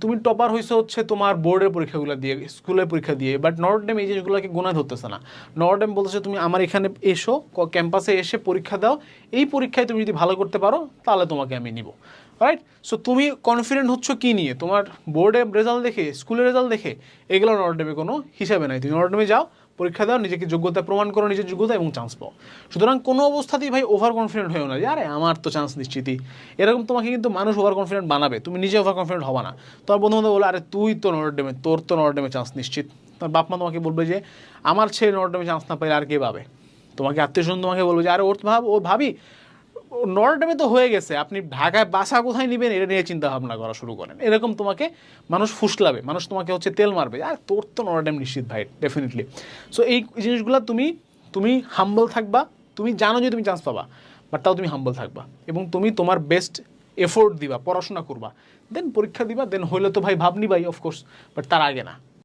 তুমি টপার হয়েছে হচ্ছে তোমার বোর্ডের পরীক্ষাগুলো দিয়ে, স্কুলের পরীক্ষা দিয়ে, বাট নটরডেম এই জিনিসগুলোকে গোনায় ধরতেছে না। নটরডেম বলতেছে তুমি আমার এখানে এসো, ক্যাম্পাসে এসে পরীক্ষা দাও, এই পরীক্ষায় তুমি যদি ভালো করতে পারো তাহলে তোমাকে আমি নিব, রাইট? সো তুমি কনফিডেন্ট হচ্ছ কী নিয়ে? তোমার বোর্ডের রেজাল্ট দেখে, স্কুলের রেজাল্ট দেখে? এগুলো নটরডেমে কোনো হিসাবে নাই। তুমি নটরডেমে যাও, পরীক্ষা দাও, নিজেকে যোগ্যতা প্রমাণ করো, নিজের যোগ্যতা, এবং চান্স পাও। সুতরাং কোনো অবস্থাতেই ভাই ওভার কনফিডেন্ট হয়েও না যে আরে আমার তো চান্স নিশ্চিতই। এরকম তোমাকে কিন্তু মানুষ ওভার কনফিডেন্ট বানাবে, তুমি নিজে ওভার কনফিডেন্ট হবা না। তোমার বন্ধু বান্ধব বলে আরে তুই তো নটরডেমে, তোর তো নটরডেমে চান্স নিশ্চিত। তোমার বাপ মা তোমাকে বলবে যে আমার ছেলে নটরডেমে চান্স না পাইলে আর কে পাবে? তোমাকে আত্মীয়স্বজন তোমাকে বলবে যে আরে ওর ভাবি নটরডেমে তো হয়ে গেছে, আপনি ঢাকায় বাসা কোথায় নেবেন এটা নিয়ে চিন্তা ভাবনা করা শুরু করেন। এরকম তোমাকে মানুষ ফুসলাবে, মানুষ তোমাকে হচ্ছে তেল মারবে, আর তোর তো নটরডেম নিশ্চিত ভাই, ডেফিনেটলি। সো এই জিনিসগুলো তুমি হাম্বল থাকবা, তুমি জানো যে তুমি চান্স পাবা, বাট তাও তুমি হাম্বল থাকবা, এবং তুমি তোমার বেস্ট এফোর্ট দিবা, পড়াশোনা করবা, দেন পরীক্ষা দিবা, দেন হইলে তো ভাই ভাবনি ভাই, অফকোর্স, বাট তার আগে না।